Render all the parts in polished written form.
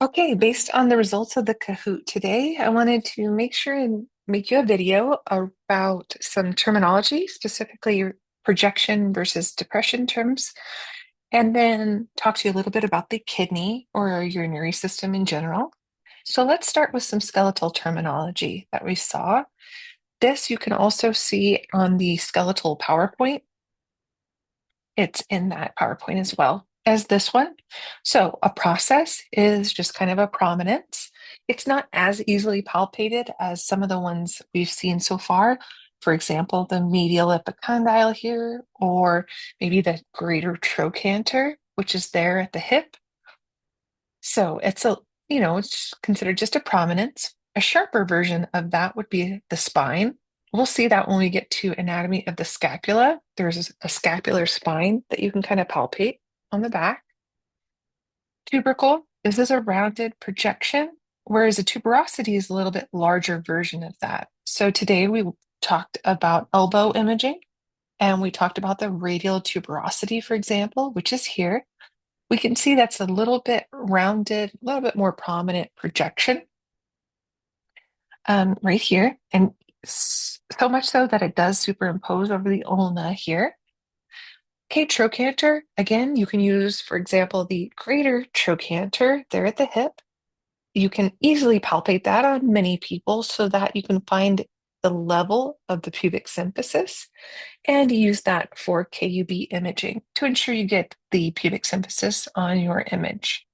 Okay, based on the results of the Kahoot today, I wanted to make sure and make you a video about some terminology, specifically projection versus depression terms, and then talk to you a little bit about the kidney or our urinary system in general. So let's start with some skeletal terminology that we saw. This you can also see on the skeletal PowerPoint. It's in that PowerPoint as well as this one. So a process is just kind of a prominence. It's not as easily palpated as some of the ones we've seen so far. For example, the medial epicondyle here, or maybe the greater trochanter, which is there at the hip. So it's considered just a prominence. A sharper version of that would be the spine. We'll see that when we get to anatomy of the scapula. There's a scapular spine that you can kind of palpate on the back. Tubercle, this is a rounded projection, whereas a tuberosity is a little bit larger version of that. So today we talked about elbow imaging, and we talked about the radial tuberosity, for example, which is here. We can see that's a little bit rounded, a little bit more prominent projection right here. And so much so that it does superimpose over the ulna here. Okay, trochanter, again, you can use, for example, the greater trochanter there at the hip. You can easily palpate that on many people so that you can find the level of the pubic symphysis and use that for KUB imaging to ensure you get the pubic symphysis on your image.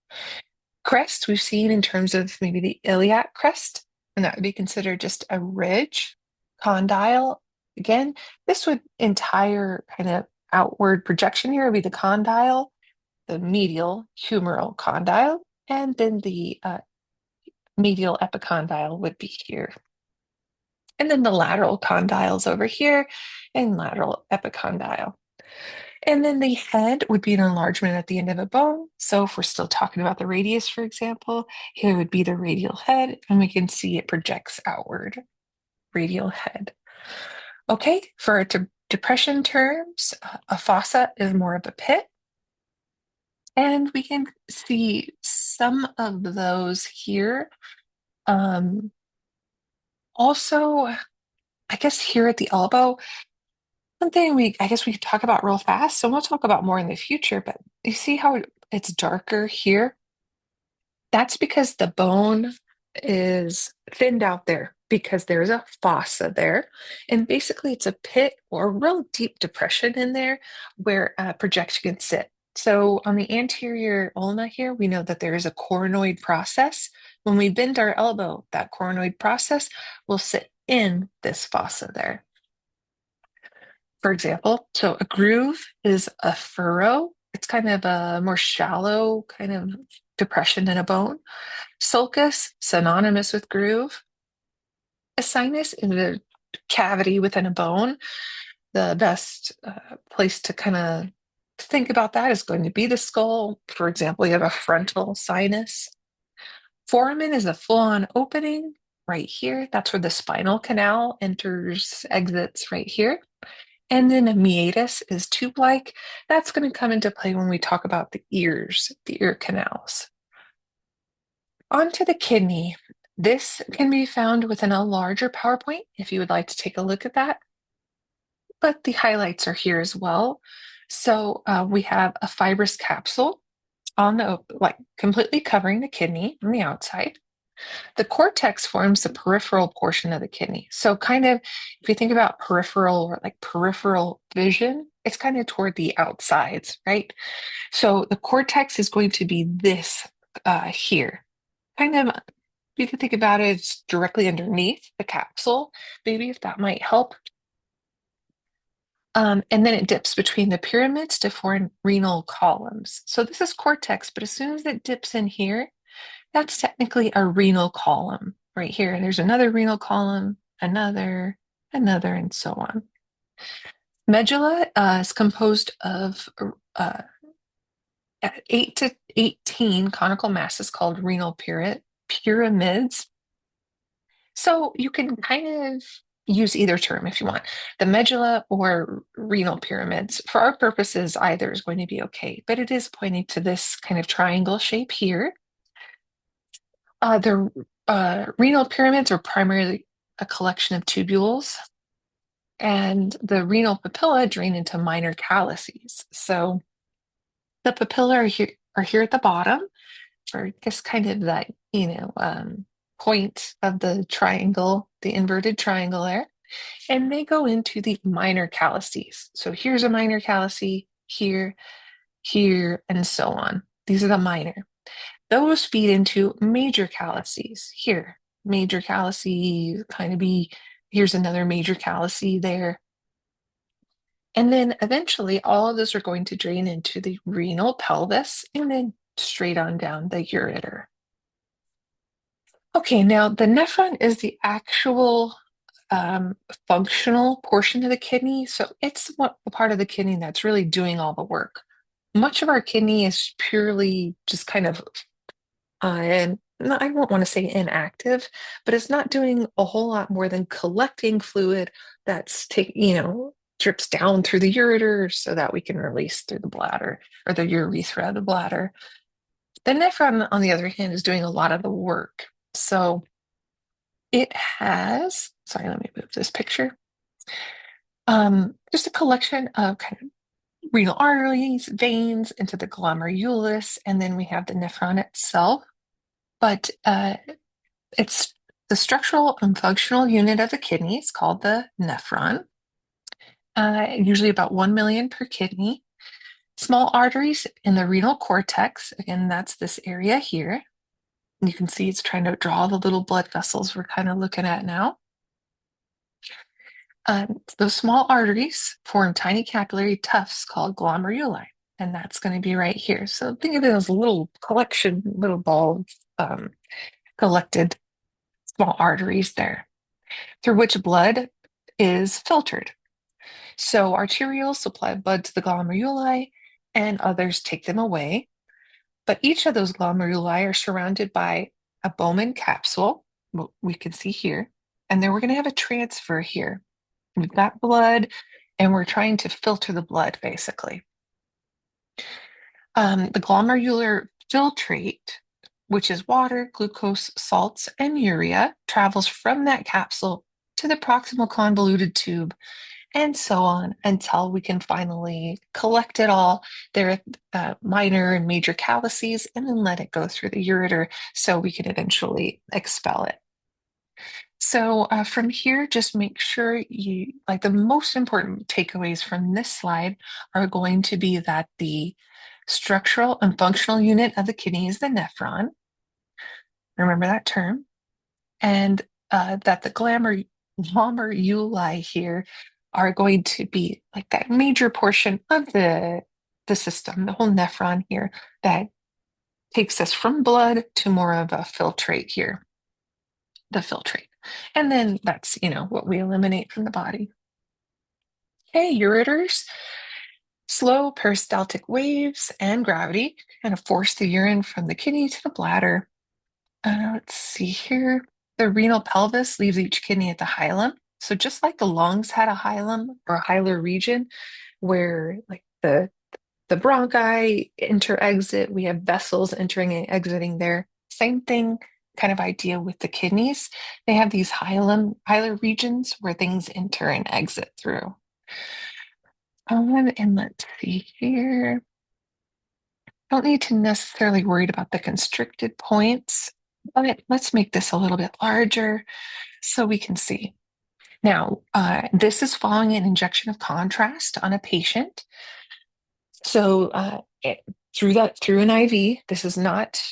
Crest, we've seen in terms of maybe the iliac crest, and that would be considered just a ridge. Condyle, again, this would entire kind of outward projection here would be the condyle, the medial humeral condyle, and then the medial epicondyle would be here. And then the lateral condyles over here and lateral epicondyle. And then the head would be an enlargement at the end of a bone. So if we're still talking about the radius, for example, here would be the radial head, and we can see it projects outward, radial head. Okay, for depression terms, a fossa is more of a pit. And we can see some of those here. Also, I guess here at the elbow, one thing I guess we could talk about real fast, so we'll talk about more in the future, but you see how it's darker here? That's because the bone is thinned out there because there's a fossa there. And basically, it's a pit or a real deep depression in there where projection can sit. So on the anterior ulna here, we know that there is a coronoid process. When we bend our elbow, that coronoid process will sit in this fossa there. For example, so a groove is a furrow. It's kind of a more shallow kind of depression in a bone. Sulcus, synonymous with groove. A sinus is a cavity within a bone. The best place to kind of think about that is going to be the skull. For example, you have a frontal sinus. Foramen is a full-on opening right here. That's where the spinal canal enters, exits right here. And then a meatus is tube-like. That's going to come into play when we talk about the ears, the ear canals. Onto the kidney. This can be found within a larger PowerPoint if you would like to take a look at that. But the highlights are here as well. So we have a fibrous capsule on the completely covering the kidney on the outside. The cortex forms the peripheral portion of the kidney. So kind of if you think about peripheral or like peripheral vision, it's kind of toward the outsides, right? So the cortex is going to be this here. Kind of, you can think about it, it's directly underneath the capsule, maybe if that might help. And then it dips between the pyramids to form renal columns. So this is cortex, but as soon as it dips in here, that's technically a renal column right here. And there's another renal column, another, and so on. Medulla is composed of 8 to 18 conical masses called renal pyramids. So you can kind of use either term if you want, the medulla or renal pyramids. For our purposes, either is going to be okay, but it is pointing to this kind of triangle shape here. The renal pyramids are primarily a collection of tubules, and the renal papilla drain into minor calyces. So the papilla are here at the bottom, or just kind of that, point of the triangle, the inverted triangle there, and they go into the minor calyces. So here's a minor calyce, here, here, and so on. These are the minor. Those feed into major calyces. Here, major calyce kind of be, here's another major calyce there. And then eventually all of those are going to drain into the renal pelvis and then straight on down the ureter. Okay, now the nephron is the actual functional portion of the kidney. So it's what the part of the kidney that's really doing all the work. Much of our kidney is purely just kind of, and I won't want to say inactive, but it's not doing a whole lot more than collecting fluid that's drips down through the ureter so that we can release through the bladder or the urethra of the bladder. The nephron, on the other hand, is doing a lot of the work. So it has, sorry, let me move this picture. Just a collection of kind of renal arteries, veins into the glomerulus, and then we have the nephron itself. But it's the structural and functional unit of the kidney. It's called the nephron. Usually about 1 million per kidney. Small arteries in the renal cortex. Again, that's this area here. You can see it's trying to draw the little blood vessels we're kind of looking at now. Those small arteries form tiny capillary tufts called glomeruli, and that's going to be right here. So think of it as a little collection, little ball of collected small arteries there, through which blood is filtered. So arterioles supply blood to the glomeruli, and others take them away. But each of those glomeruli are surrounded by a Bowman capsule, what we can see here, and then we're going to have a transfer here. We've got blood, and we're trying to filter the blood, basically. The glomerular filtrate, which is water, glucose, salts, and urea, travels from that capsule to the proximal convoluted tube, and so on until we can finally collect it all. There are minor and major calyces, and then let it go through the ureter so we can eventually expel it. So from here, just make sure you, like the most important takeaways from this slide are going to be that the structural and functional unit of the kidney is the nephron. Remember that term. And that the glomeruli here are going to be like that major portion of the system, the whole nephron here that takes us from blood to more of a filtrate here, the filtrate. And then that's, what we eliminate from the body. Okay, ureters, slow peristaltic waves and gravity kind of force the urine from the kidney to the bladder. Let's see here. The renal pelvis leaves each kidney at the hilum. So just like the lungs had a hilum or a hilar region where like the bronchi enter exit, we have vessels entering and exiting there. Same thing kind of idea with the kidneys. They have these hilar regions where things enter and exit through. And let's see here. Don't need to necessarily worry about the constricted points, but let's make this a little bit larger so we can see. Now, this is following an injection of contrast on a patient. So through an IV, this is not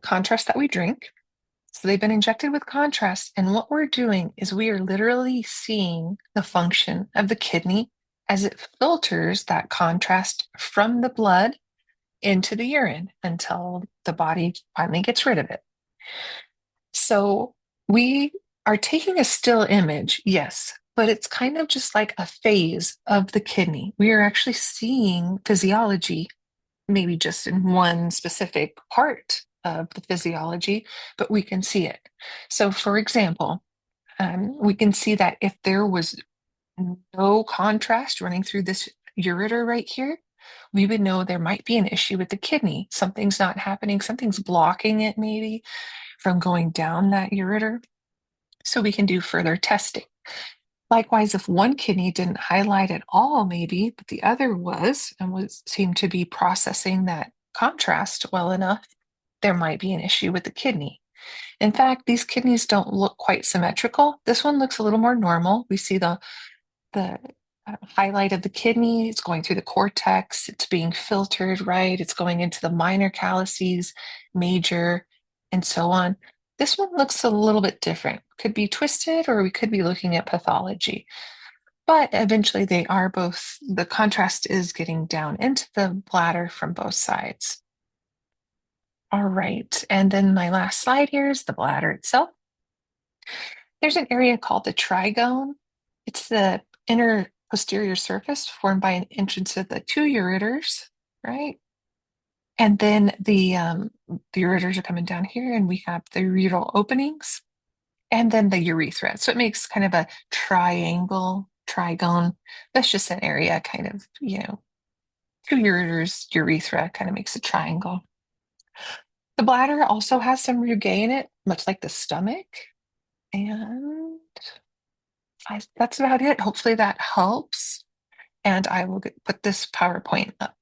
contrast that we drink. So they've been injected with contrast, and what we're doing is we are literally seeing the function of the kidney as it filters that contrast from the blood into the urine until the body finally gets rid of it. So we are taking a still image, yes, but it's kind of just like a phase of the kidney. We are actually seeing physiology, maybe just in one specific part of the physiology, but we can see it. So, for example, we can see that if there was no contrast running through this ureter right here, we would know there might be an issue with the kidney. Something's not happening, something's blocking it, maybe. from going down that ureter so we can do further testing. Likewise, if one kidney didn't highlight at all, maybe, but the other was and was seemed to be processing that contrast well enough, there might be an issue with the kidney. In fact, these kidneys don't look quite symmetrical. This one looks a little more normal. We see the highlight of the kidney. It's going through the cortex. It's being filtered, right? It's going into the minor calyces, major, and so on. This one looks a little bit different. Could be twisted, or we could be looking at pathology. But eventually, they are both, the contrast is getting down into the bladder from both sides. All right. And then my last slide here is the bladder itself. There's an area called the trigone. It's the inner posterior surface formed by an entrance of the two ureters, right? And then the ureters are coming down here, and we have the ureteral openings, and then the urethra. So it makes kind of a triangle, trigone. That's just an area, kind of, two ureters, urethra kind of makes a triangle. The bladder also has some rugae in it, much like the stomach. And that's about it. Hopefully that helps. And I will put this PowerPoint up.